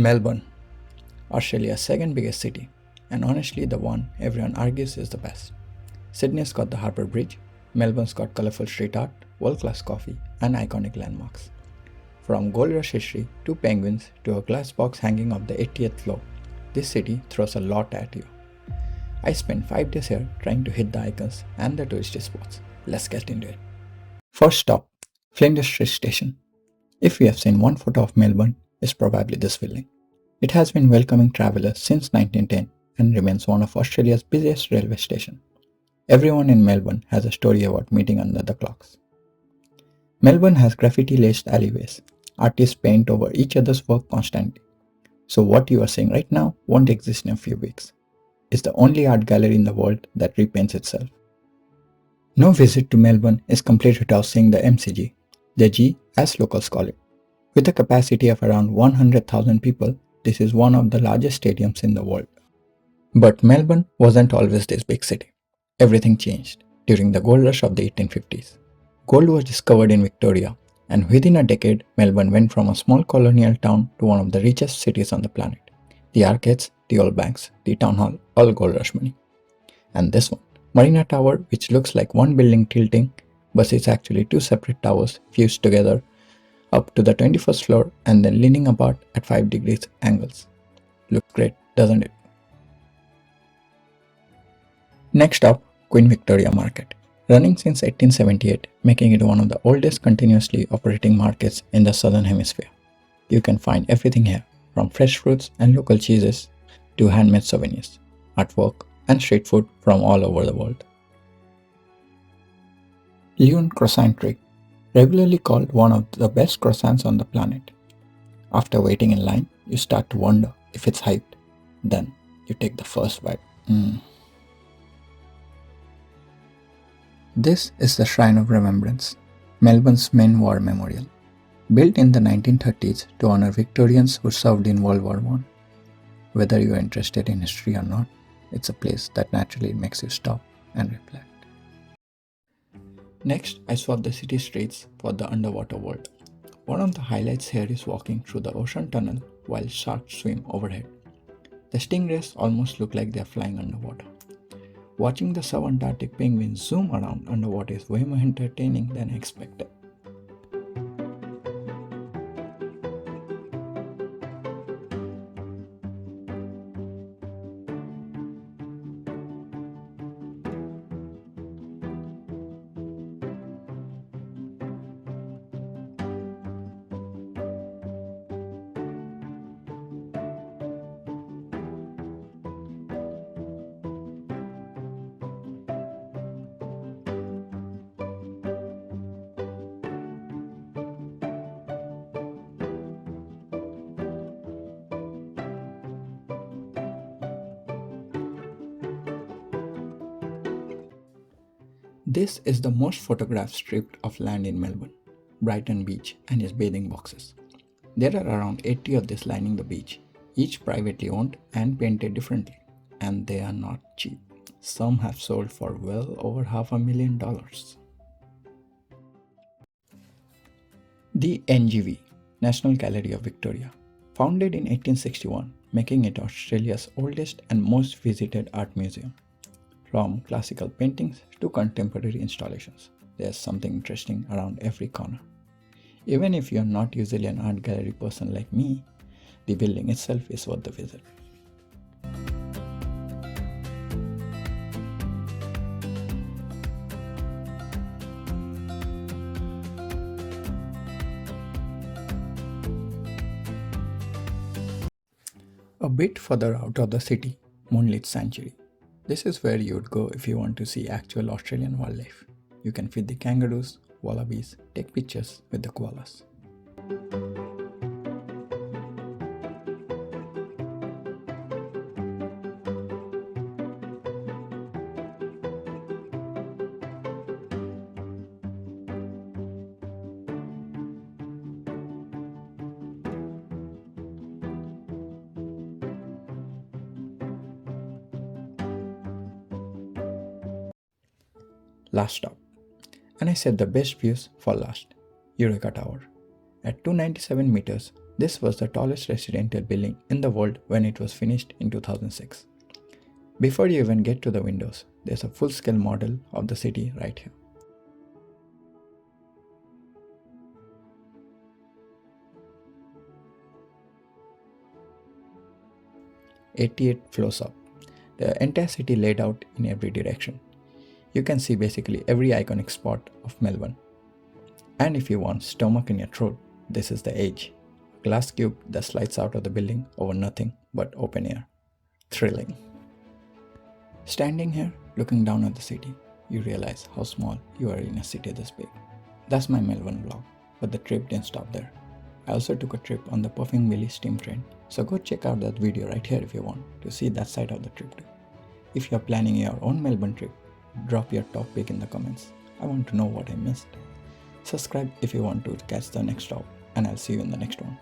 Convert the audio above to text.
Melbourne, Australia's second biggest city, and honestly the one everyone argues is the best. Sydney's got the Harbour Bridge, Melbourne's got colourful street art, world-class coffee, and iconic landmarks. From gold rush history to penguins to a glass box hanging off the 80th floor, this city throws a lot at you. I spent 5 days here trying to hit the icons and the touristy spots. Let's get into it. First stop, Flinders Street Station. If you have seen one photo of Melbourne, it's probably this building. It has been welcoming travellers since 1910 and remains one of Australia's busiest railway stations. Everyone in Melbourne has a story about meeting under the clocks. Melbourne has graffiti-laced alleyways. Artists paint over each other's work constantly. So what you are seeing right now won't exist in a few weeks. It's the only art gallery in the world that repaints itself. No visit to Melbourne is complete without seeing the MCG, the G as locals call it. With a capacity of around 100,000 people, this is one of the largest stadiums in the world. But Melbourne wasn't always this big city. Everything changed during the gold rush of the 1850s. Gold was discovered in Victoria, and within a decade, Melbourne went from a small colonial town to one of the richest cities on the planet. The arcades, the old banks, the town hall, all gold rush money. And this one, Marina Tower, which looks like one building tilting, but it's actually two separate towers fused together up to the 21st floor and then leaning apart at 5 degrees angles. Looks great, doesn't it? Next up, Queen Victoria Market. Running since 1878, making it one of the oldest continuously operating markets in the Southern Hemisphere. You can find everything here, from fresh fruits and local cheeses to handmade souvenirs, artwork, and street food from all over the world. Lune Croissanterie, regularly called one of the best croissants on the planet. After waiting in line, you start to wonder if it's hyped. Then you take the first bite. This is the Shrine of Remembrance, Melbourne's main war memorial. Built in the 1930s to honor Victorians who served in World War I. Whether you are interested in history or not, it's a place that naturally makes you stop and reflect. Next, I swapped the city streets for the underwater world. One of the highlights here is walking through the ocean tunnel while sharks swim overhead. The stingrays almost look like they are flying underwater. Watching the subantarctic penguins zoom around underwater is way more entertaining than I expected. This is the most photographed strip of land in Melbourne, Brighton Beach and its bathing boxes. There are around 80 of these lining the beach, each privately owned and painted differently, and they are not cheap. Some have sold for well over $500,000. The NGV, National Gallery of Victoria, founded in 1861, making it Australia's oldest and most visited art museum. From classical paintings to contemporary installations, there's something interesting around every corner. Even if you're not usually an art gallery person like me, the building itself is worth the visit. A bit further out of the city, Moonlit Sanctuary. This is where you would go if you want to see actual Australian wildlife. You can feed the kangaroos, wallabies, take pictures with the koalas. Last stop. And I said the best views for last. Eureka Tower. At 297 meters, This was the tallest residential building in the world when it was finished in 2006. Before you even get to the windows, there's a full-scale model of the city right here. "88 floors up. The entire city laid out in every direction. You can see basically every iconic spot of Melbourne. And if you want stomach in your throat, this is the edge. A glass cube that slides out of the building over nothing but open air. Thrilling. Standing here, looking down at the city, you realize how small you are in a city this big. That's my Melbourne vlog, but the trip didn't stop there. I also took a trip on the Puffing Willy steam train, so go check out that video right here if you want to see that side of the trip too. If you're planning your own Melbourne trip, drop your top pick in the comments. I want to know what I missed. Subscribe if you want to catch the next stop, and I'll see you in the next one.